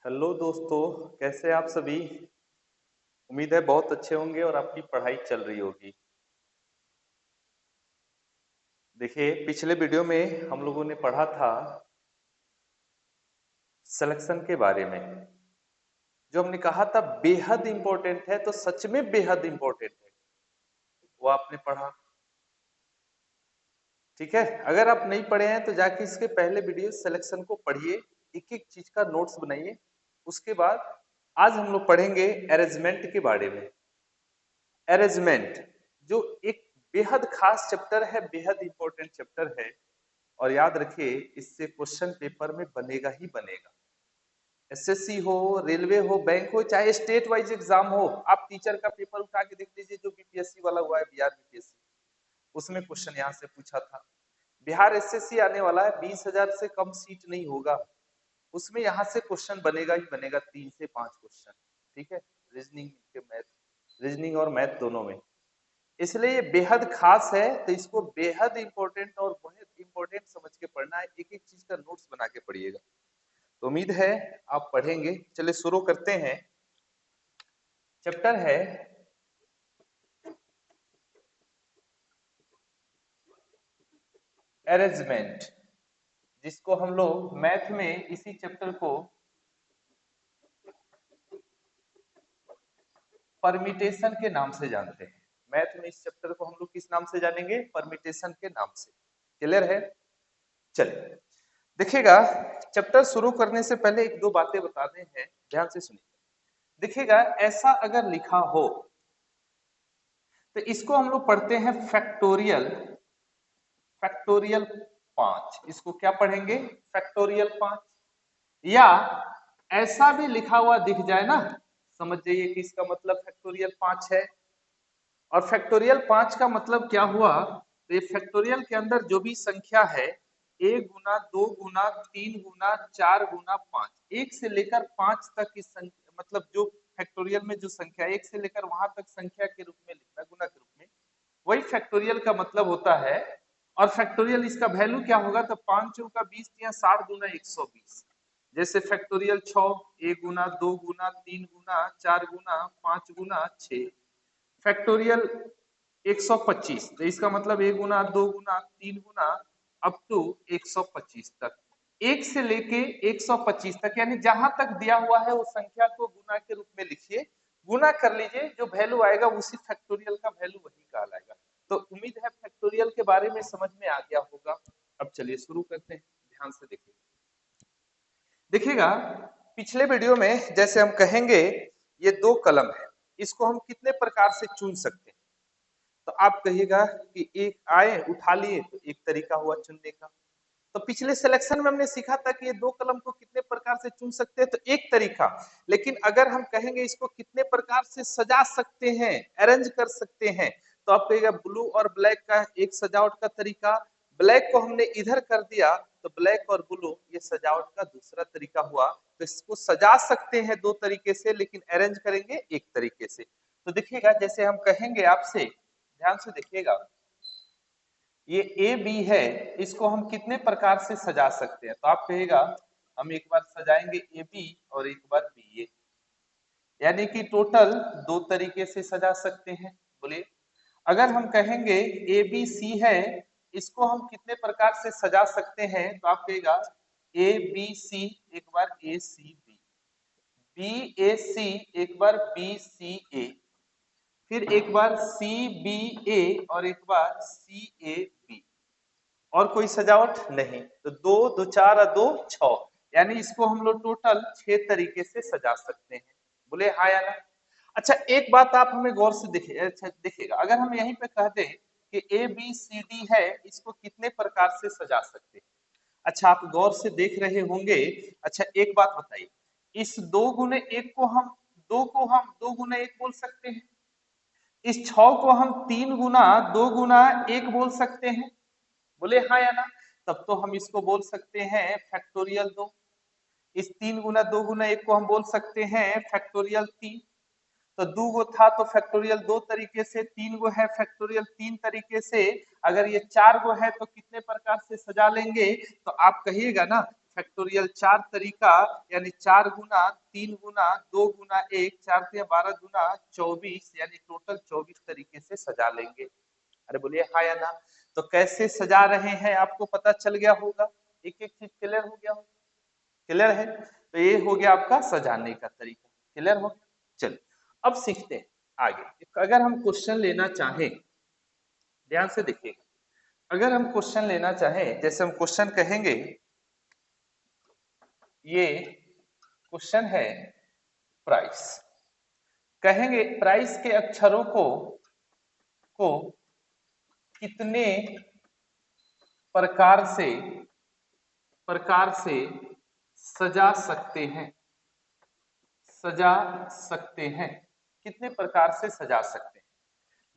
Hello दोस्तों, कैसे आप सभी। उम्मीद है बहुत अच्छे होंगे और आपकी पढ़ाई चल रही होगी। देखिए, पिछले वीडियो में हम लोगों ने पढ़ा था सिलेक्शन के बारे में। जो हमने कहा था बेहद इंपॉर्टेंट है, तो सच में बेहद इंपॉर्टेंट है, वो आपने पढ़ा। ठीक है, अगर आप नहीं पढ़े हैं तो जाके इसके पहले वीडियो सिलेक्शन को पढ़िए, एक एक चीज का नोट्स बनाइए। उसके बाद आज हम लोग पढ़ेंगे अरेंजमेंट के बारे में। अरेंजमेंट जो एक बेहद खास चैप्टर है, बेहद इंपॉर्टेंट चैप्टर है। और याद रखिए, इससे क्वेश्चन पेपर में बनेगा ही बनेगा। एसएससी हो, रेलवे हो, बैंक हो, चाहे स्टेट वाइज एग्जाम हो, आप टीचर का पेपर उठा के देख लीजिए जो बीपीएससी वाला हुआ है, बिहार बीपीएससी, उसमें क्वेश्चन यहाँ से पूछा था। बिहार एसएससी आने वाला है, 20,000 से कम सीट नहीं होगा, उसमें यहाँ से क्वेश्चन बनेगा ही बनेगा, 3 से 5 क्वेश्चन। ठीक है, रीजनिंग के मैथ, रीजनिंग और मैथ दोनों में। इसलिए ये बेहद खास है, तो इसको बेहद इंपॉर्टेंट और बहुत इंपॉर्टेंट समझ के पढ़ना है, एक एक चीज का नोट्स बना के पढ़िएगा। तो उम्मीद है आप पढ़ेंगे। चलिए शुरू करते हैं। चैप्टर है अरेंजमेंट, जिसको हम लोग मैथ में इसी चैप्टर को परमिटेशन के नाम से जानते हैं। मैथ में इस चैप्टर को हम लोग किस नाम से जानेंगे? परमिटेशन के नाम से। क्लियर है? चलिए देखिएगा, चैप्टर शुरू करने से पहले एक दो बातें बताने हैं, ध्यान से सुनिए। देखिएगा, ऐसा अगर लिखा हो तो इसको हम लोग पढ़ते हैं फैक्टोरियल। फैक्टोरियल 5, इसको क्या पढ़ेंगे? फैक्टोरियल 5। या ऐसा भी लिखा हुआ दिख जाए ना, समझ जाइए कि इसका मतलब फैक्टोरियल 5 है। और फैक्टोरियल 5 का मतलब क्या हुआ? तो ये फैक्टोरियल के अंदर जो भी संख्या है, 1 गुना 2 गुना 3 गुना 4 गुना 5, 1 से लेकर 5 तक की संख्या, मतलब जो फैक्टोरियल में जो संख्या 1 से लेकर वहां तक संख्या के रूप में लिखना, गुना के रूप में, वही फैक्टोरियल का मतलब होता है। और फैक्टोरियल इसका वैल्यू क्या होगा? तो 5 चौका 20 या 60 गुना 120। जैसे फैक्टोरियल 6, 1 गुना 2 गुना 3 गुना 4 गुना 5 गुना 6। फैक्टोरियल 125, तो इसका मतलब 1 गुना 2 गुना 3 गुना अप टू 125 तक, 1 से लेके 125 तक, यानी जहां तक दिया हुआ है उस संख्या को गुना के रूप में लिखिए, गुना कर लीजिए, जो वैल्यू आएगा उसी फैक्टोरियल का वैल्यू वही कहलाएगा। तो उम्मीद है फैक्टोरियल के बारे में समझ में आ गया होगा। अब चलिए शुरू करते हैं, ध्यान से देखिए। देखिएगा, पिछले वीडियो में जैसे हम कहेंगे ये दो कलम है, इसको हम कितने प्रकार से चुन सकते हैं? तो आप कहिएगा कि एक आए उठा लिए, तो एक तरीका हुआ चुनने का। तो पिछले सिलेक्शन में हमने सीखा था कि ये दो कलम को कितने प्रकार से चुन सकते हैं, तो एक तरीका। लेकिन अगर हम कहेंगे इसको कितने प्रकार से सजा सकते हैं, अरेंज कर सकते हैं, तो आप कहिएगा ब्लू और ब्लैक का एक सजावट का तरीका, ब्लैक को हमने इधर कर दिया तो ब्लैक और ब्लू ये सजावट का दूसरा तरीका हुआ। तो इसको सजा सकते हैं दो तरीके से, लेकिन अरेंज करेंगे एक तरीके से। तो देखिएगा, जैसे हम कहेंगे आपसे, ध्यान से देखिएगा, ये ए बी है, इसको हम कितने प्रकार से सजा सकते हैं? तो आप कहेगा हम एक बार सजाएंगे ए बी और एक बार बी ए, यानी कि टोटल दो तरीके से सजा सकते हैं। बोलिए, अगर हम कहेंगे ए बी सी है, इसको हम कितने प्रकार से सजा सकते हैं? तो आप कहेगा ए बी सी एक बार ए सी बी, बी ए सी एक बार बी सी ए, फिर एक बार सी बी ए और एक बार सी ए बी। और कोई सजावट नहीं, तो दो दो चार और दो छह, यानी इसको हम लोग टोटल 6 तरीके से सजा सकते हैं। बोले हाँ या ना? अच्छा, एक बात आप हमें गौर से देखिए, अच्छा देखिएगा, अगर हम यहीं पे कह दें कि ए बी सी डी है, इसको कितने प्रकार से सजा सकते हैं? अच्छा, आप गौर से देख रहे होंगे। अच्छा, एक बात बताइए, इस 2 गुने 1 को हम दो गुना एक बोल सकते हैं, इस 6 को हम 3 गुना 2 गुना 1 बोल सकते हैं। बोले हाँ या ना? तब तो हम इसको बोल सकते हैं फैक्टोरियल 2। इस 3 गुना 2 गुना 1 को हम बोल सकते हैं फैक्टोरियल 3। तो 2 गो था तो फैक्टोरियल 2 तरीके से, 3 गो है फैक्टोरियल 3 तरीके से, अगर ये 4 गो है तो कितने प्रकार से सजा लेंगे? तो आप कहिएगा ना फैक्टोरियल 4 तरीका यानी 4 गुना 3 गुना 2 गुना 1 4 से 12 गुना 24 यानी टोटल 24 तरीके से सजा लेंगे। अरे बोलिए हाँ या ना। तो कैसे सजा रहे हैं आपको पता चल गया होगा, एक एक चीज क्लियर हो गया होगा, क्लियर है। तो ये हो गया आपका सजाने का तरीका, क्लियर हो गया। चलिए अब सीखते हैं आगे। अगर हम क्वेश्चन लेना चाहें, ध्यान से देखिएगा, अगर हम क्वेश्चन लेना चाहें, जैसे हम क्वेश्चन कहेंगे, ये क्वेश्चन है प्राइस, कहेंगे प्राइस के अक्षरों को कितने प्रकार से सजा सकते हैं, सजा सकते हैं, कितने प्रकार से सजा सकते हैं।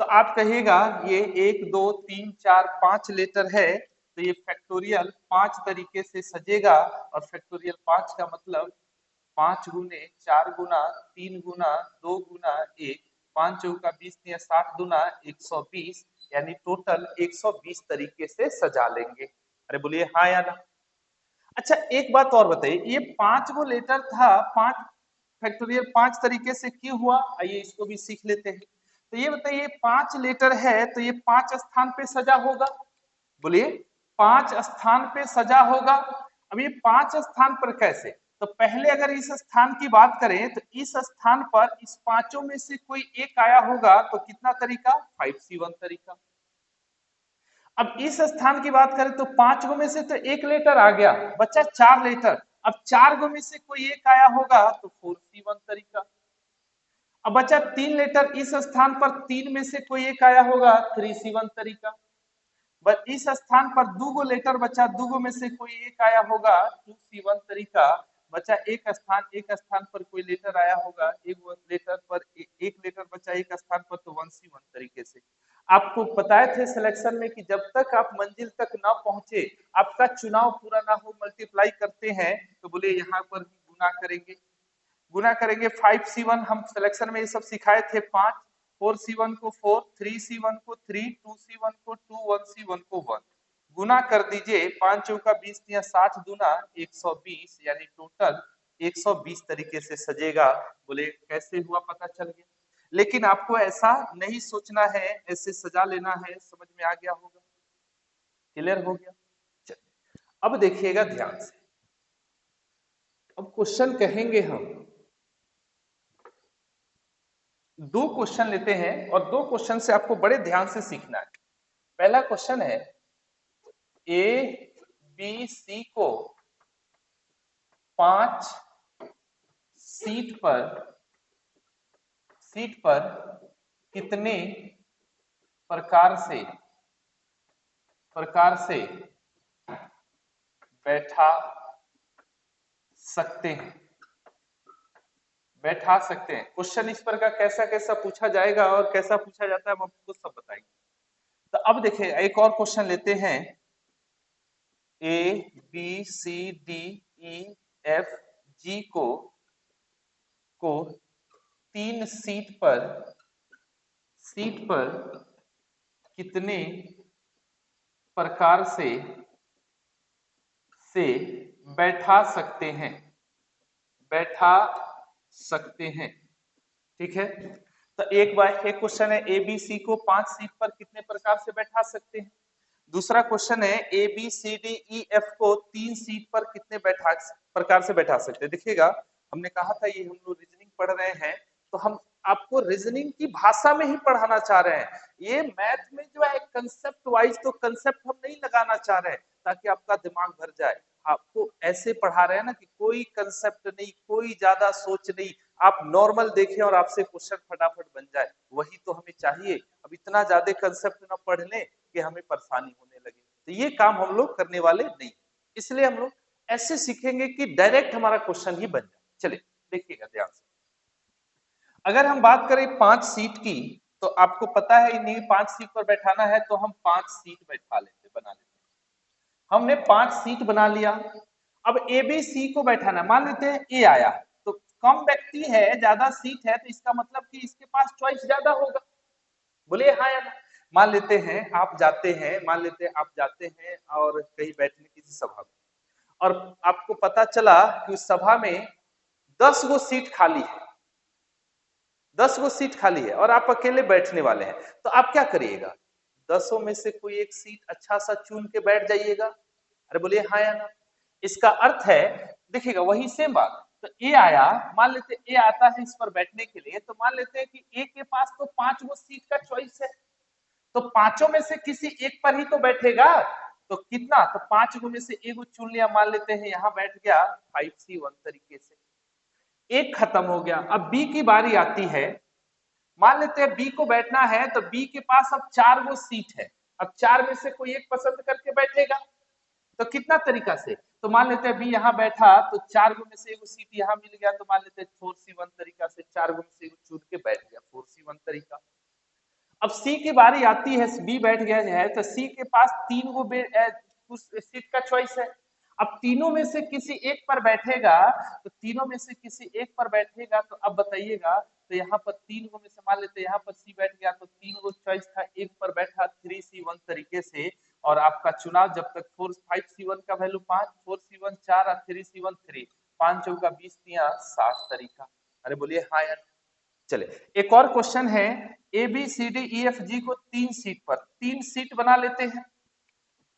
तो आप कहिएगा ये 1 2 3 4 5 लेटर है, तो ये फैक्टोरियल 5 तरीके से सजेगा, और फैक्टोरियल 5 का मतलब 5 गुने 4 गुना 3 गुना 2 गुना 1, 5 चौका 20 या 60 गुना 120 यानी टोटल 120 तरीके से सजा लेंगे। अरे बोलिए हाँ या ना। अच्छा एक बात और बताइए, ये 5 गो लेटर था, 5 फैक्टोरियल 5 तरीके से क्यों हुआ, आइए इसको भी सीख लेते हैं। तो ये बताइए 5 लेटर है तो ये 5 स्थान पे सजा होगा, बोलिए 5 स्थान पे सजा होगा। अब ये 5 स्थान पर कैसे, तो पहले अगर इस स्थान की बात करें तो इस स्थान पर इस पांचों में से कोई एक आया होगा, तो कितना तरीका, 5C1 तरीका। अब इस स्थान की बात करें तो 5 गो में से तो एक लेटर आ गया, बच्चा 4 लेटर, अब 4 गो में से कोई एक आया होगा तो 4C1 तरीका। अब बचा 3 लेटर, इस स्थान पर 3 में से कोई एक आया होगा 3C1 तरीका। बस इस स्थान पर 2 गो लेटर बचा, 2 गो में से कोई एक आया होगा 2C1 तरीका। बचा एक स्थान पर कोई लेटर आया होगा, एक लेटर पर एक लेटर बचा एक स्थान पर, तो 1C1 तरीके से। आपको बताए थे सिलेक्शन में कि जब तक आप मंजिल तक ना पहुंचे, आपका चुनाव पूरा ना हो, मल्टीप्लाई करते हैं तो बोले यहाँ पर भी गुना करेंगे, गुना करेंगे 5C1, हम सिलेक्शन में ये सब सिखाए थे 5, 4C1 को 4, 3C1 को 3, 2C1 को 2, 1C1 को 1, गुना कर दीजिए 5 चौका 20 या 60 गुना 120 यानी टोटल 120 तरीके से सजेगा। बोले कैसे हुआ पता चल गया, लेकिन आपको ऐसा नहीं सोचना है, ऐसे सजा लेना है, समझ में आ गया होगा, क्लियर हो गया। चलिए अब देखिएगा ध्यान से, अब क्वेश्चन कहेंगे हम, दो क्वेश्चन लेते हैं और दो क्वेश्चन से आपको बड़े ध्यान से सीखना है। पहला क्वेश्चन है ए बी सी को 5 सीट पर कितने प्रकार से बैठा सकते हैं, बैठा सकते हैं। क्वेश्चन इस पर का कैसा कैसा पूछा जाएगा और कैसा पूछा जाता है हम आपको सब बताएंगे। तो अब देखिए एक और क्वेश्चन लेते हैं, A B C D E F G को 3 सीट पर कितने प्रकार से बैठा सकते हैं, बैठा सकते हैं, ठीक है। तो एक क्वेश्चन है ए बी सी को 5 सीट पर कितने प्रकार से बैठा सकते हैं। दूसरा क्वेश्चन है A B C D E F को 3 सीट पर कितने प्रकार से बैठा सकते हैं। देखिएगा हमने कहा था ये हम लोग रीजनिंग पढ़ रहे हैं, तो हम आपको रीजनिंग की भाषा में ही पढ़ाना चाह रहे हैं। ये मैथ में जो है कंसेप्ट वाइज तो कंसेप्ट हम नहीं लगाना चाह रहे हैं ताकि आपका दिमाग भर जाए। आपको ऐसे पढ़ा रहे हैं ना कि कोई कंसेप्ट नहीं, कोई ज्यादा सोच नहीं, आप नॉर्मल देखें और आपसे क्वेश्चन फटाफट बन जाए, वही तो हमें चाहिए। अब इतना ज्यादा कंसेप्ट ना पढ़ लें कि हमें परेशानी होने लगे, तो ये काम हम लोग करने वाले नहीं, इसलिए हम लोग ऐसे सीखेंगे कि डायरेक्ट हमारा क्वेश्चन ही बन जाए। चलिए देखिएगा ध्यान से, अगर हम बात करें 5 सीट की, तो आपको पता है इन्हीं 5 सीट पर बैठाना है, तो हम 5 सीट बैठा लेते, बना लेते। हमने 5 सीट बना लिया। अब ए बी सी को बैठाना, मान लेते हैं ए आया, तो कम व्यक्ति है, ज्यादा सीट है, तो इसका मतलब कि इसके पास चॉइस ज्यादा होगा। बोले हाँ या ना। मान लेते हैं आप जाते हैं, मान लेते हैं आप जाते हैं और कहीं बैठने किसी सभा में, और आपको पता चला कि उस सभा में 10 गो सीट खाली है, 10 गो सीट खाली है और आप अकेले बैठने वाले हैं, तो आप क्या करिएगा? 10 में से कोई एक सीट अच्छा सा चुन के बैठ जाइएगा। अरे बोलिए हाँ या ना। इसका अर्थ है, देखिएगा वही सेम बात, तो ए आया, मान लेते ए आता है इस पर बैठने के लिए, तो मान लेते हैं कि ए के पास तो 5 गो सीट का चॉइस है, तो पांचों में से किसी एक पर ही तो बैठेगा। तो कितना, तो 5 गो में से एक चुन लिया, मान लेते हैं यहाँ बैठ गया 5C1 तरीके से, एक खत्म हो गया। अब बी की बारी आती है, मान लेते हैं बी को बैठना है, तो बी के पास अब 4 गो सीट है, अब 4 में से कोई एक पसंद करके बैठेगा, तो कितना तरीका से, तो मान लेते हैं बी यहाँ बैठा, तो 4 गो में से एक सीट यहाँ मिल गया, तो मान लेते हैं 4C1 तरीका से 4 गो में से एक चुन के बैठ गया, 4C1 तरीका। अब सी की बारी आती है, बी बैठ गया है, तो सी के पास 3 गो सीट का चॉइस है। अब तीनों में से किसी एक पर बैठेगा, तो तीनों में से किसी एक पर बैठेगा, तो अब बताइएगा, तो यहाँ पर 3 गो में से मान लेते हैं यहाँ पर सी बैठ गया, तो 3 गो चॉइस था, एक पर बैठा 3C1 तरीके से, और आपका चुनाव जब तक 5C1 का वैल्यू 5, 4C1 4 और 3C1 3, 5 चौका 20 60 तरीका। अरे बोलिए हाँ यार। चले एक और क्वेश्चन है, A B C D E F G को 3 सीट बना लेते हैं,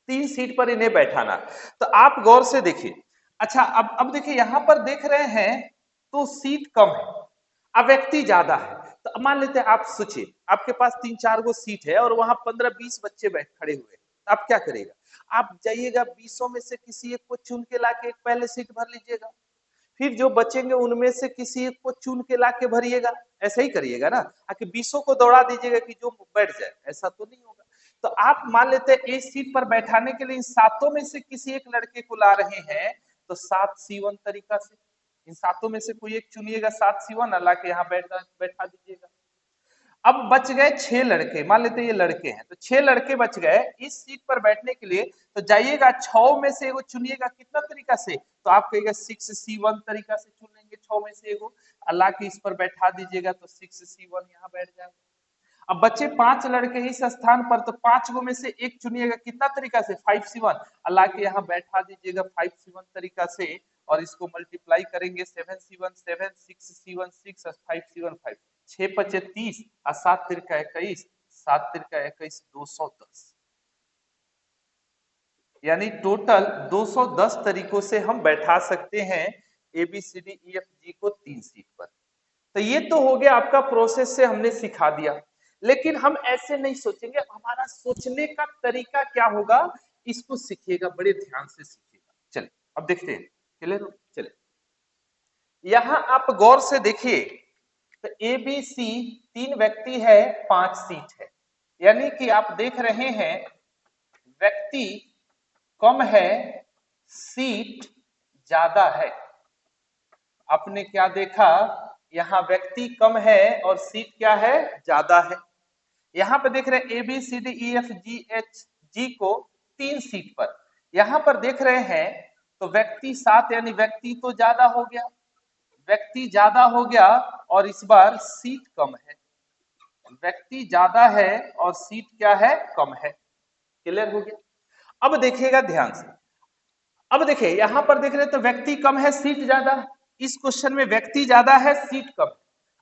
3 सीट पर इन्हें बैठाना। तो आप गौर से देखिए, अच्छा अब देखिए यहां पर देख रहे हैं तो सीट कम है, अब व्यक्ति ज्यादा है, तो अब मान लेते हैं, आप सोचिए आपके पास 3-4 गो सीट है और वहां 15-20 बच्चे बैठ खड़े हुए, तो आप क्या करेगा? आप जाइएगा 20 में से किसी एक को चुन के लाके एक पहले सीट भर लीजिएगा, फिर जो बचेंगे उनमें से किसी एक को चुन के लाके भरिएगा, ऐसा ही करिएगा ना, आके 20 को दौड़ा दीजिएगा कि जो बैठ जाए, ऐसा तो नहीं होगा। तो आप मान लेते हैं इस सीट पर बैठाने के लिए इन 7 में से किसी एक लड़के को ला रहे हैं, तो 7C1 तरीका से इन 7 में से कोई एक चुनिएगा, 7C1 ला के यहाँ बैठा दीजिएगा। अब बच गए 6 लड़के, मान लेते ये लड़के हैं, तो 6 लड़के बच गए इस सीट पर बैठने के लिए, तो जाइएगा 6 में से एगो चुनिएगा, कितना तरीका से, तो आप कहिएगा 6C1 तरीका से चुन लेंगे, 6 में से एगो अल्लाह के इस पर बैठा दीजिएगा, तो 6C1 यहाँ बैठ जाएगा। अब बच्चे 5 लड़के इस स्थान पर, तो 5 गो में से एक चुनिएगा, कितना तरीका से, 5C1 अल्लाह के यहाँ बैठा दीजिएगा 5C1 तरीका से, और इसको मल्टीप्लाई करेंगे 7C1 7, 6C1 6 और 5C1 5, 6×5 30 और 7 तिरका 21, 7 तिरका 21 210, यानी टोटल 210 तरीकों से हम बैठा सकते हैं A B C D E F G को 3 सीट पर। तो ये तो हो गया आपका प्रोसेस से हमने सिखा दिया, लेकिन हम ऐसे नहीं सोचेंगे, हमारा सोचने का तरीका क्या होगा, इसको सीखिएगा, बड़े ध्यान से सीखिएगा। चलिए अब देखते हैं, क्लियर? चलिए यहां आप गौर से देखिए, तो ए बी सी 3 व्यक्ति है, 5 सीट है, यानी कि आप देख रहे हैं व्यक्ति कम है, सीट ज्यादा है। आपने क्या देखा, यहाँ व्यक्ति कम है और सीट क्या है, ज्यादा है। यहाँ पे देख रहे हैं A B C D E F G H G को 3 सीट पर, यहाँ पर देख रहे हैं तो व्यक्ति 7, यानी व्यक्ति तो ज्यादा हो गया, व्यक्ति ज्यादा हो गया, और इस बार सीट कम है, व्यक्ति ज्यादा है और सीट क्या है, कम है। क्लियर हो गया? अब देखिएगा ध्यान से, अब देखिए यहां पर देख रहे हैं तो व्यक्ति कम है, सीट ज्यादा, इस क्वेश्चन में व्यक्ति ज्यादा है, सीट कम।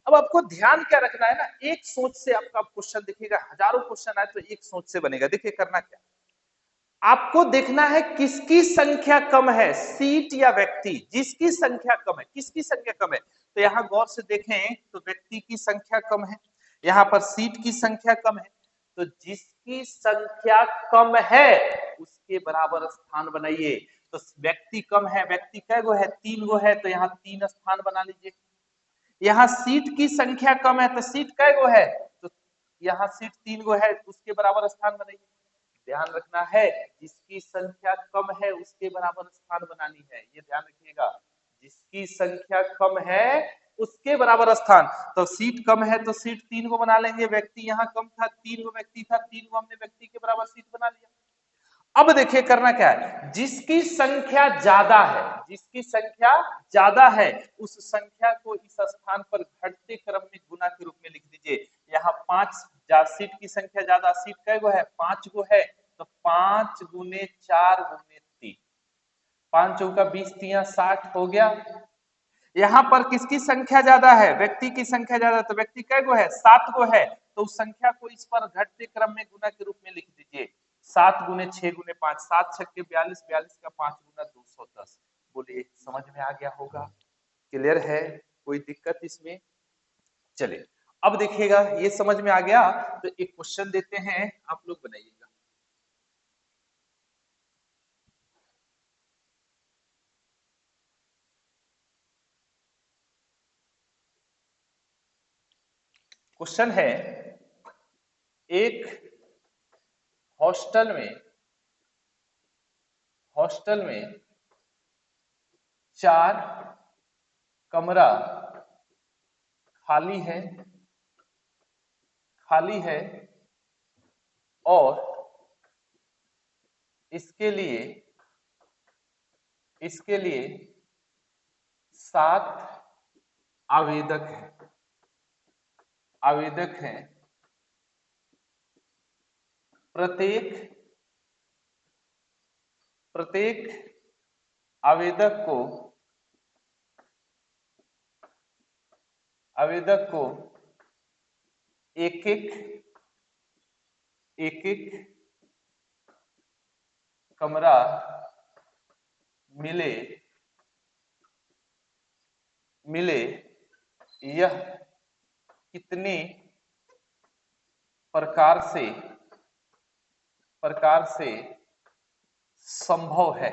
अब आपको ध्यान क्या रखना है ना, एक सोच से आपका क्वेश्चन दिखेगा, हजारों क्वेश्चन आए तो एक सोच से बनेगा। देखिए करना क्या, आपको देखना है किसकी संख्या कम है, सीट या व्यक्ति, जिसकी संख्या कम है, किसकी संख्या कम है, तो यहां गौर से देखें तो व्यक्ति की संख्या कम है, यहां पर सीट की संख्या कम है, तो जिसकी संख्या कम है उसके बराबर स्थान बनाइए। तो व्यक्ति कम है, व्यक्ति कै गो है, 3 गो है, तो यहाँ 3 स्थान बना लीजिए। यहाँ सीट की संख्या कम है, तो सीट कै गो है, तो यहाँ सीट 3 गो है, उसके बराबर स्थान बनाइए। ध्यान रखना है, जिसकी संख्या कम है उसके बराबर स्थान बनानी है, ये ध्यान रखिएगा, जिसकी संख्या कम है उसके बराबर स्थान। तो सीट कम है तो सीट 3 को बना लेंगे, व्यक्ति यहाँ कम था, 3 गो व्यक्ति था, 3 को हमने व्यक्ति के बराबर सीट बना लिया। अब देखिए करना क्या है, जिसकी संख्या ज्यादा है, जिसकी संख्या ज्यादा है उस संख्या को इस स्थान पर घटते क्रम में गुना के रूप में लिख दीजिए। यहाँ 5 सीट की संख्या ज्यादा, सीट कै गो है, 5 गो है, तो 5 × 4 × 3, 5 चौका 20 तिया 60 हो गया। यहाँ पर किसकी संख्या ज्यादा है? व्यक्ति की संख्या ज्यादा, तो व्यक्ति कै गो है? 7 गो है। तो उस संख्या को इस पर घटते क्रम में गुना के रूप में लिख दीजिए। 7 गुने 6 गुने 5, 7 छक्के 42, 42 का 5 गुना 210। बोलिए समझ में आ गया होगा? क्लियर है? कोई दिक्कत इसमें? चलिए अब देखिएगा, ये समझ में आ गया तो एक क्वेश्चन देते हैं, आप लोग बनाइएगा। क्वेश्चन है, एक हॉस्टल में 4 कमरा खाली है और इसके लिए 7 आवेदक हैं। प्रत्येक आवेदक को एक एक कमरा मिले यह कितने प्रकार से संभव है?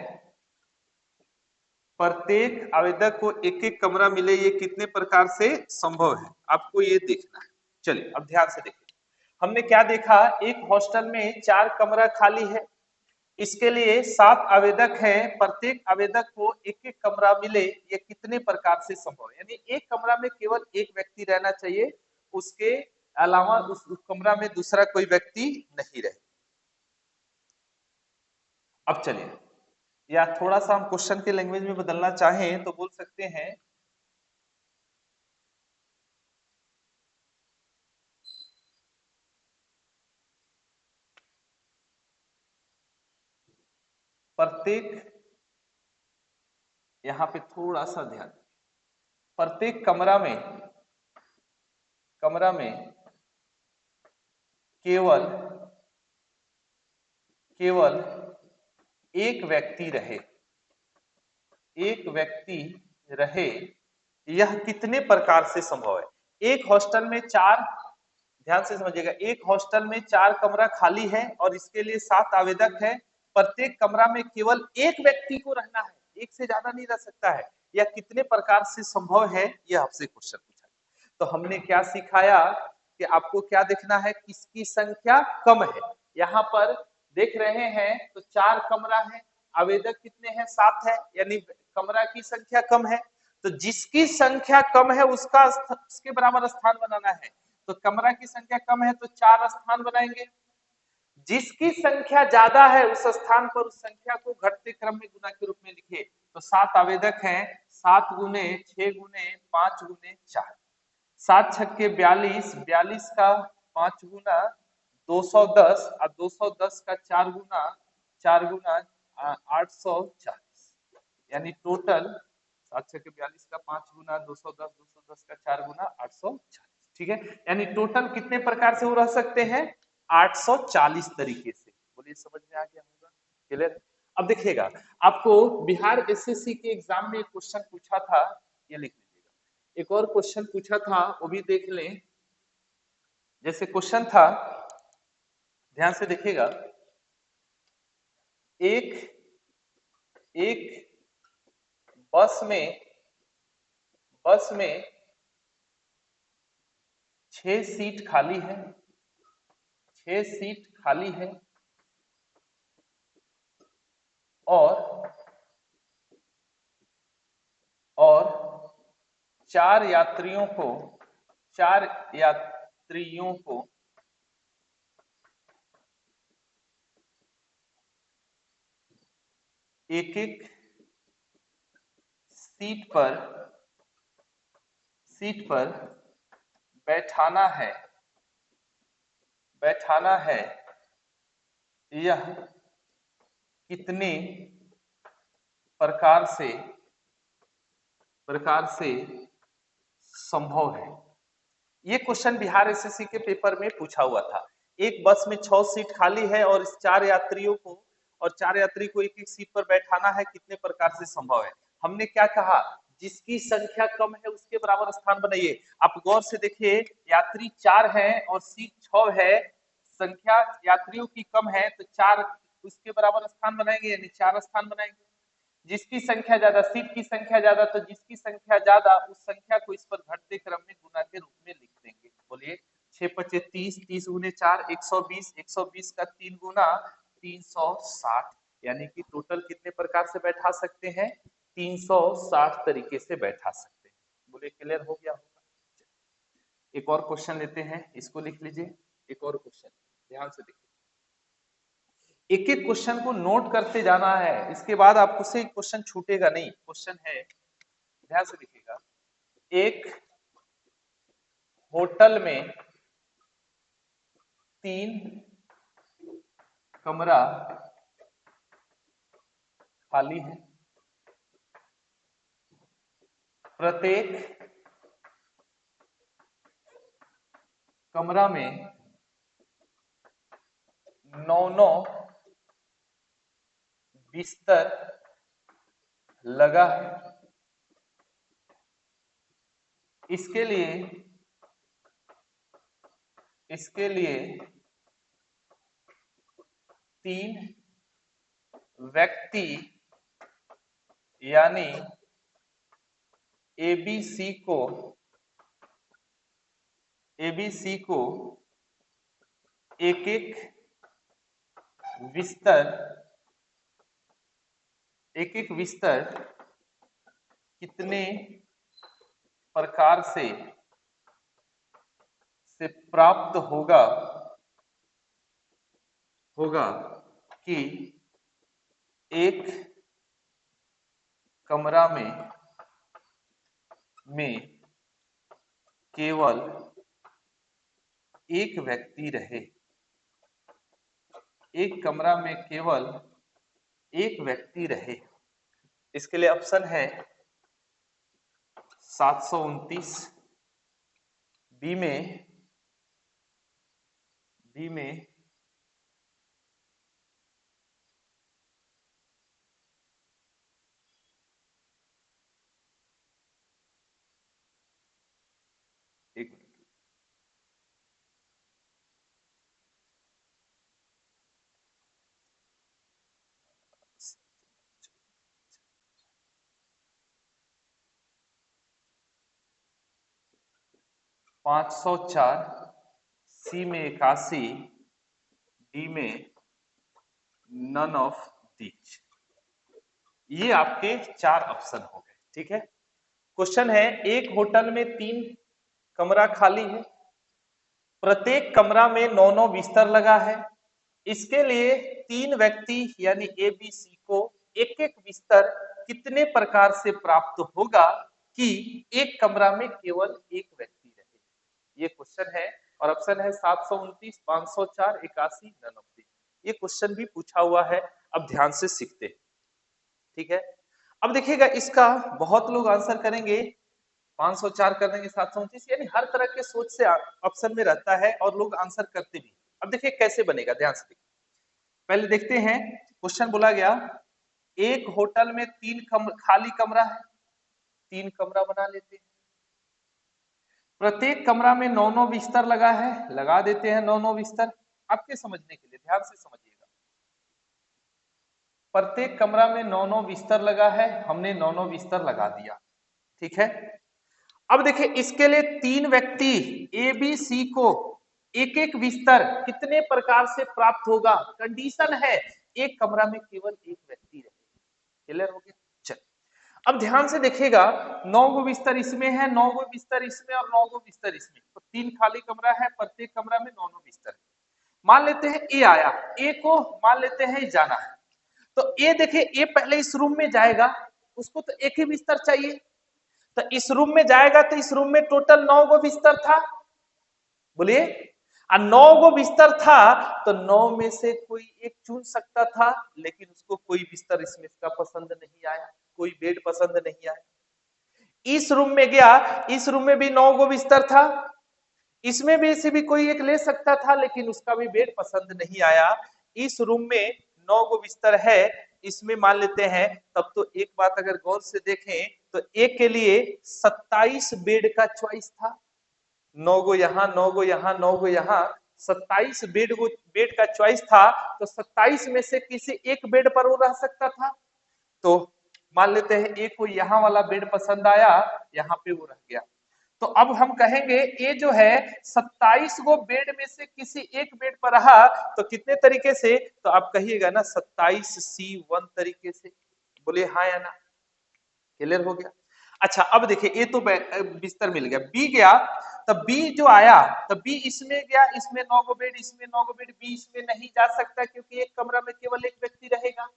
प्रत्येक आवेदक को एक एक कमरा मिले, ये कितने प्रकार से संभव है, आपको ये देखना है। चलिए अब ध्यान से देखिए, हमने क्या देखा? एक हॉस्टल में 4 कमरा खाली है, इसके लिए 7 आवेदक हैं, प्रत्येक आवेदक को एक एक कमरा मिले, ये कितने प्रकार से संभव है? यानी एक कमरा में केवल एक व्यक्ति रहना चाहिए, उसके अलावा उस कमरा में दूसरा कोई व्यक्ति नहीं रहे। अब चलिए, या थोड़ा सा हम क्वेश्चन के लैंग्वेज में बदलना चाहें तो बोल सकते हैं, प्रत्येक, यहां पे थोड़ा सा ध्यान, प्रत्येक कमरा में केवल एक व्यक्ति रहे, यह कितने प्रकार से संभव है? एक हॉस्टल में 4, ध्यान से समझिएगा, एक हॉस्टल में 4 कमरा खाली है और इसके लिए 7 आवेदक है, प्रत्येक कमरा में केवल एक व्यक्ति को रहना है, एक से ज्यादा नहीं रह सकता है, यह कितने प्रकार से संभव है? यह आपसे क्वेश्चन पूछा। तो हमने क्या सिखाया कि आपको क्या देखना है? किसकी संख्या कम है। यहाँ पर देख रहे हैं तो 4 कमरा है, आवेदक कितने हैं? 7 है, यानी कमरा की संख्या कम है। तो जिसकी संख्या कम है उसके बराबर स्थान बनाना है। तो कमरा की संख्या कम है तो 4 स्थान बनाएंगे। जिसकी संख्या ज्यादा है उस स्थान पर उस संख्या को घटते क्रम में गुना के रूप में लिखे। तो 7 आवेदक हैं, 7 गुने 6 गुने 5 गुने 4, 7 छक्के 42, 42 का 5 गुना 210 और 210 का 4 गुना 840, यानी टोटल 7 छक्के 42 का 5 गुना 210, 210 का 4 गुना 840। ठीक है, यानी टोटल कितने प्रकार से वो रह सकते हैं? 840 तरीके से। बोलिए समझ में आ गया होगा? क्लियर? अब देखिएगा, आपको बिहार एसएससी के एग्जाम में एक क्वेश्चन पूछा था, ये लिख लीजिएगा। एक और क्वेश्चन पूछा था, वो भी देख लें। जैसे क्वेश्चन था, ध्यान से देखिएगा, एक बस में 6 सीट खाली है, 6 सीट खाली है और 4 यात्रियों को एक एक सीट पर बैठाना है, यह कितने प्रकार से संभव है। ये क्वेश्चन बिहार एसएससी के पेपर में पूछा हुआ था। एक बस में 6 सीट खाली है और इस 4 यात्रियों को एक एक सीट पर बैठाना है, कितने प्रकार से संभव है। हमने क्या कहा, जिसकी संख्या कम है उसके बराबर स्थान बनाइए। आप गौर से देखिए, यात्री 4 हैं और सीट 6 है, संख्या यात्रियों की कम है तो 4 उसके बराबर स्थान बनाएंगे, यानी 4 स्थान बनाएंगे। जिसकी संख्या ज्यादा, सीट की संख्या ज्यादा, तो जिसकी संख्या ज्यादा उस संख्या को इस पर घटते क्रम में गुना के रूप में लिख देंगे। बोलिए 6 पचे 30, 30 गुने 4 120, 120 का 3 गुना 360, यानी कि टोटल कितने प्रकार से बैठा सकते हैं, 360 तरीके से बैठा सकते हैं। बोलिए क्लियर हो गया होगा। एक और क्वेश्चन लेते हैं, इसको लिख लीजिए। एक और क्वेश्चन ध्यान से देखिए, एक एक क्वेश्चन को नोट करते जाना है, इसके बाद आपको से क्वेश्चन छूटेगा नहीं। क्वेश्चन है, ध्यान से देखिएगा, एक होटल में 3 कमरा खाली है, प्रत्येक कमरा में 9 बिस्तर लगा है। इसके लिए 3 व्यक्ति यानी एबीसी को एक एक बिस्तर कितने प्रकार से प्राप्त होगा कि एक कमरा में केवल एक व्यक्ति रहे। एक कमरा में केवल एक व्यक्ति रहे। इसके लिए ऑप्शन है 729, बी में एक 504, सी में 81, डी में नन ऑफ दीज। ये आपके 4 ऑप्शन हो गए। ठीक है, क्वेश्चन है, एक होटल में 3 कमरा खाली है, प्रत्येक कमरा में 9 बिस्तर लगा है। इसके लिए 3 व्यक्ति यानी ए बी सी को एक एक बिस्तर कितने प्रकार से प्राप्त होगा कि एक कमरा में केवल एक व्यक्ति रहे। ये क्वेश्चन है और ऑप्शन है 729, 504, 81, नन ऑफ दीज। ये क्वेश्चन भी पूछा हुआ है, अब ध्यान से सीखते हैं। ठीक है, अब देखिएगा, इसका बहुत लोग आंसर करेंगे, 504 कर देंगे, 729, यानी हर तरह के सोच से ऑप्शन में रहता है और लोग आंसर करते भी। अब देखिए कैसे बनेगा, ध्यान से देखिए। पहले देखते हैं, क्वेश्चन बोला गया, एक होटल में 3 खाली कमरा है, 3 कमरा बना लेते हैं। प्रत्येक कमरा में 9 बिस्तर लगा है, लगा देते हैं 9 बिस्तर। आपके समझने के लिए ध्यान से समझिएगा, प्रत्येक कमरा में 9 बिस्तर लगा है, हमने 9 बिस्तर लगा दिया। ठीक है, अब देखिए इसके लिए 3 व्यक्ति ए बी सी को एक एक बिस्तर कितने प्रकार से प्राप्त होगा। कंडीशन है एक कमरा में केवल एक व्यक्ति रहे। क्लियर हो गया। चल, अब ध्यान से देखिएगा, 9 गो बिस्तर इसमें है, 9 गो बिस्तर इसमें और 9 गो बिस्तर इसमें, तो 3 खाली कमरा है, प्रत्येक कमरा में 9 बिस्तर है। मान लेते हैं ए आया, ए को मान लेते हैं जाना है, तो ए देखिए, ए पहले इस रूम में जाएगा, उसको तो एक ही बिस्तर चाहिए, तो इस रूम में जाएगा तो इस रूम में टोटल 9 गो बिस्तर था। बोलिए, और 9 गो बिस्तर था तो 9 में से कोई एक चुन सकता था, लेकिन उसको कोई बिस्तर इसमें का पसंद नहीं आया, कोई बेड पसंद नहीं आया। इस रूम में गया, इस रूम में भी 9 गो बिस्तर था, इसमें भी से भी कोई एक ले सकता था, लेकिन उसका भी बेड पसंद नहीं आया। इस रूम में 9 गो बिस्तर है, इसमें मान लेते हैं, तब तो एक बात अगर गौर से देखें तो एक के लिए 27 बेड का चॉइस था। 9 गो यहाँ, 9 गो यहाँ, 9 गो यहाँ, 27 बेड का चॉइस था। तो 27 में से किसी एक बेड पर वो रह सकता था। तो मान लेते हैं एक को यहाँ वाला बेड पसंद आया, यहाँ पे वो रह गया। तो अब हम कहेंगे ये जो है 27 गो बेड में से किसी एक बेड पर रहा, तो कितने तरीके से, तो आप कहिएगा ना 27C1 तरीके से। बोले हाँ या ना, क्लियर हो गया। अच्छा अब देखिए ये तो बिस्तर मिल गया, बी गया, तब बी जो आया, तब बी इसमें गया, इसमें 9 गो बेड, इसमें 9 गो बेड, बी इसमें नहीं जा सकता क्योंकि एक कमरा में केवल एक व्यक्ति रहेगा।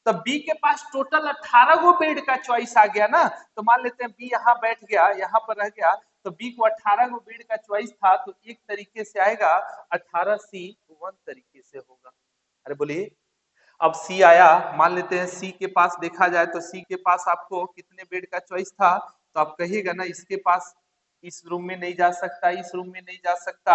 तो बी के पास टोटल 18 गो बेड का चॉइस आ गया ना। तो मान लेते हैं बी यहाँ बैठ गया, यहाँ पर रह गया, तो बी को 18 गो बेड का चॉइस था, तो एक तरीके से आएगा 18C1 तरीके से होगा। अरे बोलिए, अब सी आया, मान लेते हैं सी के पास देखा जाए तो सी के पास आपको कितने बेड का चॉइस था, तो आप कहिएगा ना इसके पास इस रूम में नहीं जा सकता, इस रूम में नहीं जा सकता,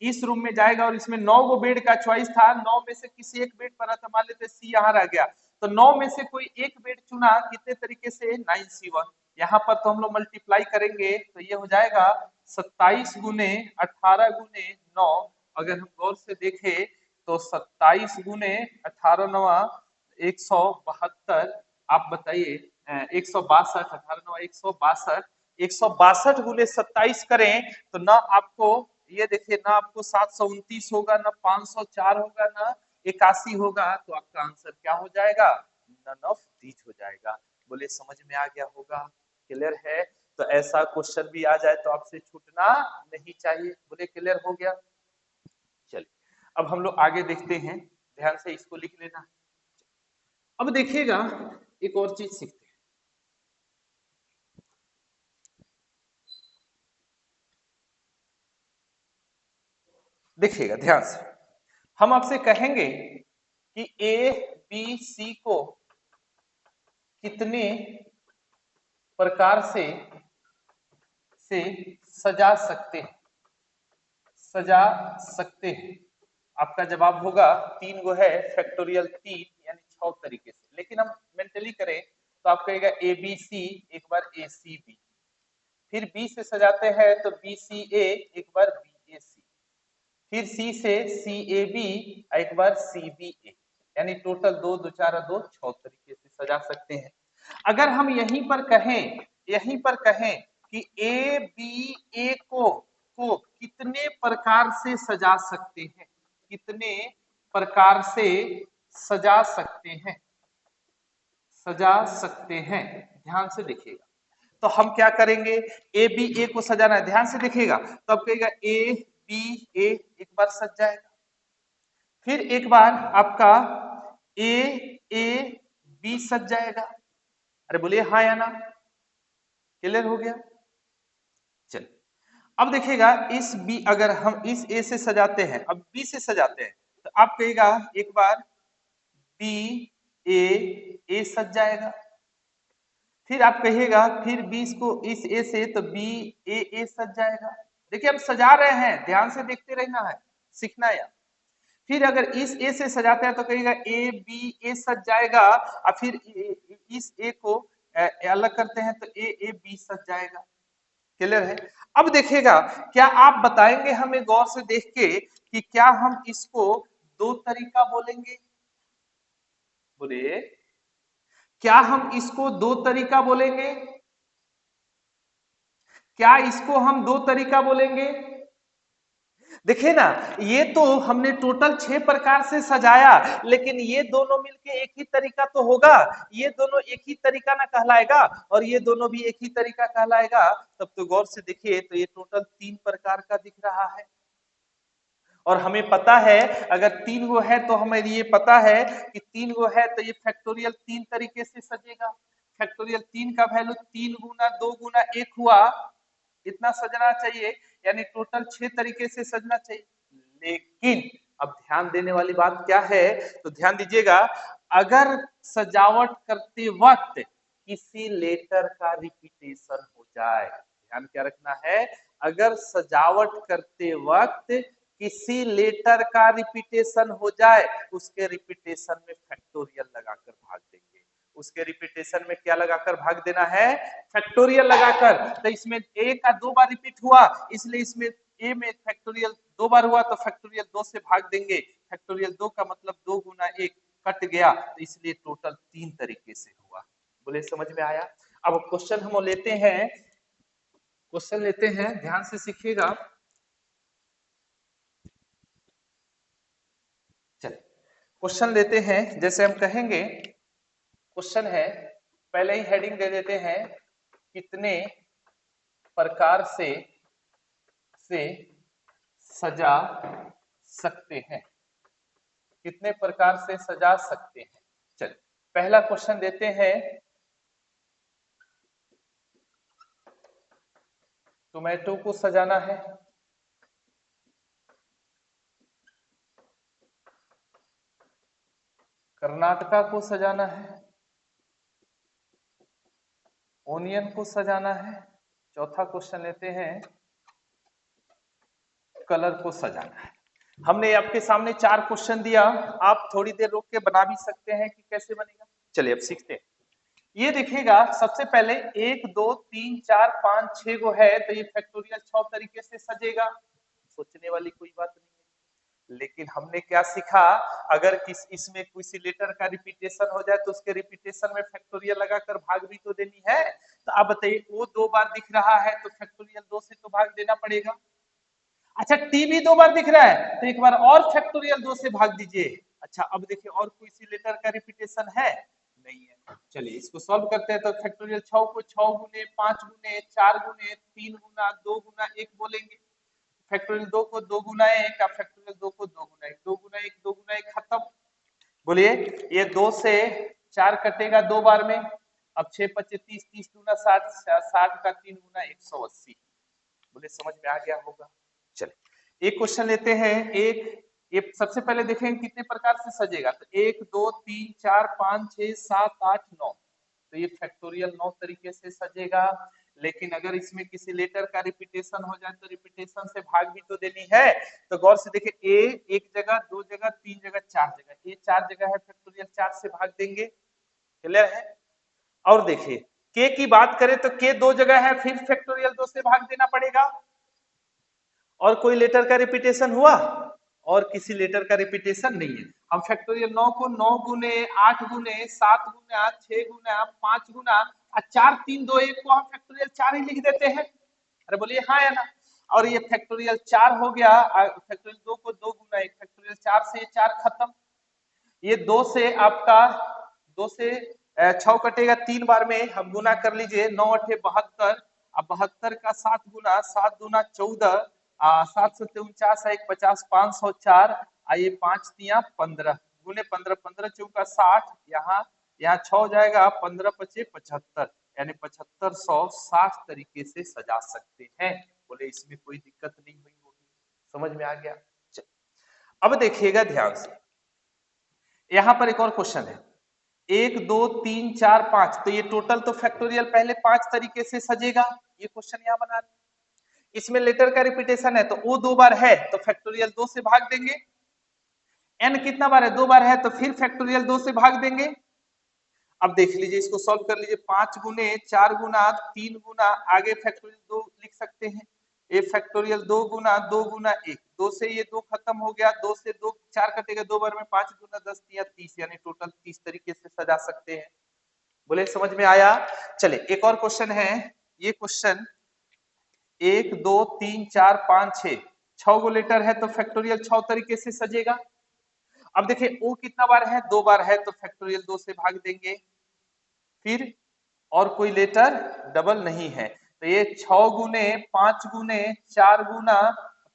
इस रूम में जाएगा, और इसमें 9 गो बेड का चॉइस था, 9 में से किसी एक बेड पर था, मान लेते सी यहाँ रह गया, तो 9 में से कोई एक बेड चुना, कितने तरीके से 9C1। यहाँ पर तो हम लोग मल्टीप्लाई करेंगे तो ये हो जाएगा 27 गुने 18 गुने 9। अगर हम गौर से देखें तो 27 गुने 18 नवा 172, आप बताइए 162, 18 नवा 162, 162 गुने 27 करें तो ना आपको ये देखिए, ना आपको 729 होगा, ना 504 होगा, ना 81 होगा, तो आपका आंसर क्या हो जाएगा, नन ऑफ दीज हो जाएगा। बोले समझ में आ गया होगा, क्लियर है। तो ऐसा क्वेश्चन भी आ जाए तो आपसे छूटना नहीं चाहिए। बोले क्लियर हो गया। चलिए अब हम लोग आगे देखते हैं, ध्यान से इसको लिख लेना। अब देखिएगा एक और चीज सीखते हैं। देखिएगा ध्यान से, हम आपसे कहेंगे कि ए बी सी को कितने प्रकार से सजा सकते हैं, सजा सकते हैं। आपका जवाब होगा 3 गो है, फैक्टोरियल 3 यानी 6 तरीके से। लेकिन हम मेंटली करें तो आप कहेगा ए बी सी, एक बार ए सी बी, फिर बी से सजाते हैं तो बी सी ए, एक बार बी ए सी, फिर सी से सी ए बी, एक बार सी बी ए, यानी टोटल 2 2 4 2 6 तरीके से सजा सकते हैं। अगर हम यहीं पर कहें कि ए बी ए को कितने प्रकार से सजा सकते हैं, कितने प्रकार से सजा सकते हैं, सजा सकते हैं, ध्यान से देखिएगा। तो हम क्या करेंगे, ए बी ए को सजाना है, ध्यान से देखिएगा। तो अब कहेगा ए बी ए, एक बार सज जाएगा, फिर एक बार आपका ए ए बी सज जाएगा। अरे बोलिए हाँ या ना, क्लियर हो गया। चलिए अब देखिएगा इस बी, अगर हम इस ए से सजाते हैं, अब बी से सजाते हैं, तो आप कहेगा एक बार बी ए सज जाएगा, फिर आप कहिएगा फिर 20 को इस ए से, तो बी ए सज जाएगा। देखिए हम सजा रहे हैं, ध्यान से देखते रहना है, सीखना है। फिर अगर इस ए से सजाते हैं तो कहिएगा ए बी ए सज जाएगा, और फिर इस ए को अलग करते हैं तो ए बी सज जाएगा। क्लियर है। अब देखिएगा, क्या आप बताएंगे हमें गौर से देख के कि क्या हम इसको 2 तरीका बोलेंगे, बोलिए क्या हम इसको 2 तरीका बोलेंगे, क्या इसको हम 2 तरीका बोलेंगे। देखिए ना, ये तो हमने टोटल 6 प्रकार से सजाया, लेकिन ये दोनों मिलके एक ही तरीका तो होगा, ये दोनों एक ही तरीका ना कहलाएगा, और ये दोनों भी एक ही तरीका कहलाएगा। तब तो गौर से देखिए तो ये टोटल 3 प्रकार का दिख रहा है, और हमें पता है अगर 3 गो है तो हमें ये पता है कि 3 गो है तो ये फैक्टोरियल 3 तरीके से सजेगा। फैक्टोरियल 3 का वैल्यू 3 गुना 2 गुना 1 हुआ, इतना सजना चाहिए, यानी टोटल 6 तरीके से सजना चाहिए। लेकिन अब ध्यान देने वाली बात क्या है, तो ध्यान दीजिएगा, अगर सजावट करते वक्त किसी लेटर का रिपीटेशन हो जाए, ध्यान क्या रखना है, अगर सजावट करते वक्त किसी लेटर का रिपीटेशन हो जाए, उसके रिपीटेशन में फैक्टोरियल लगाकर भाग देंगे। उसके रिपीटेशन में क्या लगाकर भाग देना है, फैक्टोरियल लगाकर। तो इसमें ए का 2 बार रिपीट हुआ, इसलिए इसमें ए में फैक्टोरियल 2 बार हुआ तो फैक्टोरियल 2 से भाग देंगे। फैक्टोरियल 2 का मतलब 2 गुना 1 कट गया, तो इसलिए टोटल 3 तरीके से हुआ। बोले समझ में आया। अब क्वेश्चन हम लेते हैं, क्वेश्चन लेते हैं, ध्यान से सीखिएगा। चलिए क्वेश्चन लेते हैं। जैसे हम कहेंगे, क्वेश्चन है, पहले ही हेडिंग दे देते हैं, कितने प्रकार से सजा सकते हैं, कितने प्रकार से सजा सकते हैं। चलिए पहला क्वेश्चन देते हैं, टोमेटो को सजाना है, कर्नाटका को सजाना है, ओनियन को सजाना है, चौथा क्वेश्चन लेते हैं, कलर को सजाना है। हमने आपके सामने 4 क्वेश्चन दिया, आप थोड़ी देर रोक के बना भी सकते हैं कि कैसे बनेगा। चलिए अब सीखते हैं। ये देखिएगा, सबसे पहले 1 2 3 4 5 6 गो है, तो ये फैक्टोरियल 6 तरीके से सजेगा, सोचने वाली कोई बात नहीं है। लेकिन हमने क्या सीखा, अगर इसमें किसी लेटर का रिपीटेशन हो जाए तो उसके रिपीटेशन में फैक्टोरियल लगाकर भाग भी तो देनी है। तो आप बताइए, वो 2 बार दिख रहा है तो फैक्टोरियल 2 से तो भाग देना पड़ेगा। अच्छा, टी भी 2 बार दिख रहा है तो एक बार और फैक्टोरियल 2 से भाग दीजिए। अच्छा अब देखिए, और कोई सी लेटर का रिपीटेशन है, नहीं है। चलिए इसको सॉल्व करते हैं। तो फैक्टोरियल 6 को 6 गुने 5 गुने 4 गुने 3 गुना 2 गुना 1 बोलेंगे। फैक्टोरियल 2 को 2 गुना 1, अब फैक्टोरियल 2 को 2 गुना 1, 2 गुना 1 2 गुना 1 खत्म। बोलिए, ये 2 से 4 कटेगा 2 बार में। अब 6 25 30, 30 गुना 60, 60 का 3 गुना 180। बोले समझ में आ गया होगा। चलिए एक क्वेश्चन लेते हैं। ये सबसे पहले देखेंगे कितने प्रकार से सजेगा। तो 1 2 3 4 5 6 7 8 9, तो ये फैक्टोरियल 9 तरीके से सजेगा। लेकिन अगर इसमें किसी लेटर का रिपीटेशन हो जाए तो रिपीटेशन से भाग भी तो देनी है। तो गौर से देखिए, ए 1 जगह 2 जगह 3 जगह 4 जगह, ये 4 जगह है, फैक्टोरियल 4 से भाग देंगे। क्लियर है। और देखिए, के की बात करें तो के 2 जगह है, फिर फैक्टोरियल 2 से भाग देना पड़ेगा। और कोई लेटर का रिपीटेशन हुआ, और किसी लेटर का रिपीटेशन नहीं है। हम फैक्टोरियल 9 को 9 गुने 8 गुने 7 गुना 6 गुना 5 गुना 4 3 2 1 को हम फैक्टोरियल 4 ही लिख देते हैं। अरे बोलिए हाँ या ना। और ये फैक्टोरियल 4 हो गया, फैक्टोरियल 2 को 2 गुना 1, फैक्टोरियल 4 से 4 खत्म। ये 2 से आपका 2 से 6 कटेगा 3 बार में, हम गुना कर लीजिए, 9 8 72। अब 72 का 7 गुना 7 गुना 14, 7 7 49 1 50 504, आइए 5 तिया 15 गुने 15 15 चौका 60, यहाँ 6 हो जाएगा, 15 पचे 75, यानी 7560 तरीके से सजा सकते हैं। बोले इसमें कोई दिक्कत नहीं हुई होगी। समझ में आ गया। अब देखिएगा ध्यान से, यहां पर एक और क्वेश्चन है, 1 2 3 4 5, तो ये टोटल तो फैक्टोरियल पहले 5 तरीके से सजेगा। ये क्वेश्चन यहां बना रहे, इसमें लेटर का रिपीटेशन है तो वो 2 बार है तो फैक्टोरियल 2 से भाग देंगे। एन कितना बार है, 2 बार है, तो फिर फैक्टोरियल 2 से भाग देंगे। अब देख लीजिए, इसको सॉल्व कर लीजिए, 5 गुने 4 गुना 3 गुना, आगे फैक्टोरियल 2 लिख सकते हैं। ए फैक्टोरियल 2 गुना 1, 2 से ये 2 खत्म हो गया, 2 से 2 4 कटेगा 2 बार में, 5 गुना 10 या 30, यानी टोटल 30 तरीके से सजा सकते हैं। बोले समझ में आया। चले एक और क्वेश्चन है। ये क्वेश्चन 1 2 3 4 5 6, 6 गो लेटर है तो फैक्टोरियल 6 तरीके से सजेगा। अब देखिए ओ कितना बार है, 2 बार है, तो फैक्टोरियल 2 से भाग देंगे। फिर और कोई लेटर डबल नहीं है, तो ये 6 गुने 5 गुने 4 गुना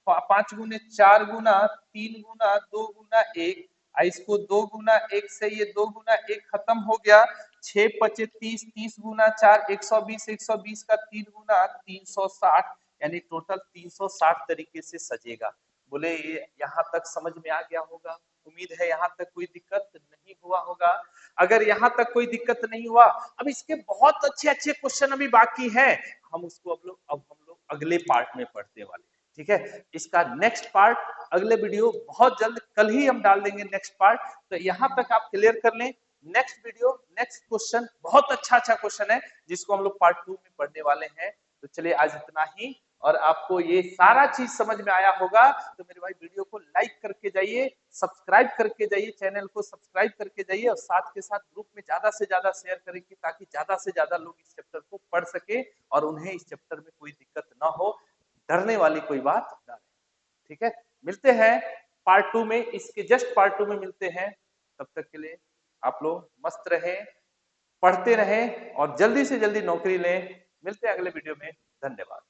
5 गुने 4 गुना 3 गुना 2 गुना 1, इसको 2 गुना 1 से ये 2 गुना 1 खत्म हो गया, 6 पचे 30, 30 गुना 4 120, 120 का 3 गुना 360, यानी टोटल 360 तरीके से सजेगा। बोले ये यहाँ तक समझ में आ गया होगा। उम्मीद है यहाँ तक कोई दिक्कत नहीं हुआ होगा। अगर यहाँ तक कोई दिक्कत नहीं हुआ, अब इसके बहुत अच्छे अच्छे क्वेश्चन अभी बाकी हैं, हम उसको अब हम लोग अगले पार्ट में पढ़ने वाले हैं। ठीक है, इसका नेक्स्ट पार्ट अगले वीडियो बहुत जल्द कल ही हम डाल देंगे नेक्स्ट पार्ट। तो यहाँ तक आप क्लियर कर लें। नेक्स्ट वीडियो नेक्स्ट क्वेश्चन बहुत अच्छा क्वेश्चन है जिसको हम लोग पार्ट 2 में पढ़ने वाले हैं। तो चलिए आज इतना ही, और आपको ये सारा चीज समझ में आया होगा तो मेरे भाई वीडियो को लाइक करके जाइए, सब्सक्राइब करके जाइए, चैनल को सब्सक्राइब करके जाइए, और साथ के साथ ग्रुप में ज्यादा से ज्यादा शेयर करें ताकि ज्यादा से ज्यादा लोग इस चैप्टर को पढ़ सके और उन्हें इस चैप्टर में कोई दिक्कत ना हो, डरने वाली कोई बात ना रहे। ठीक है, मिलते हैं पार्ट 2 में, इसके जस्ट पार्ट 2 में मिलते हैं। तब तक के लिए आप लोग मस्त रहें, पढ़ते रहें और जल्दी से जल्दी नौकरी लें। मिलते हैं अगले वीडियो में। धन्यवाद।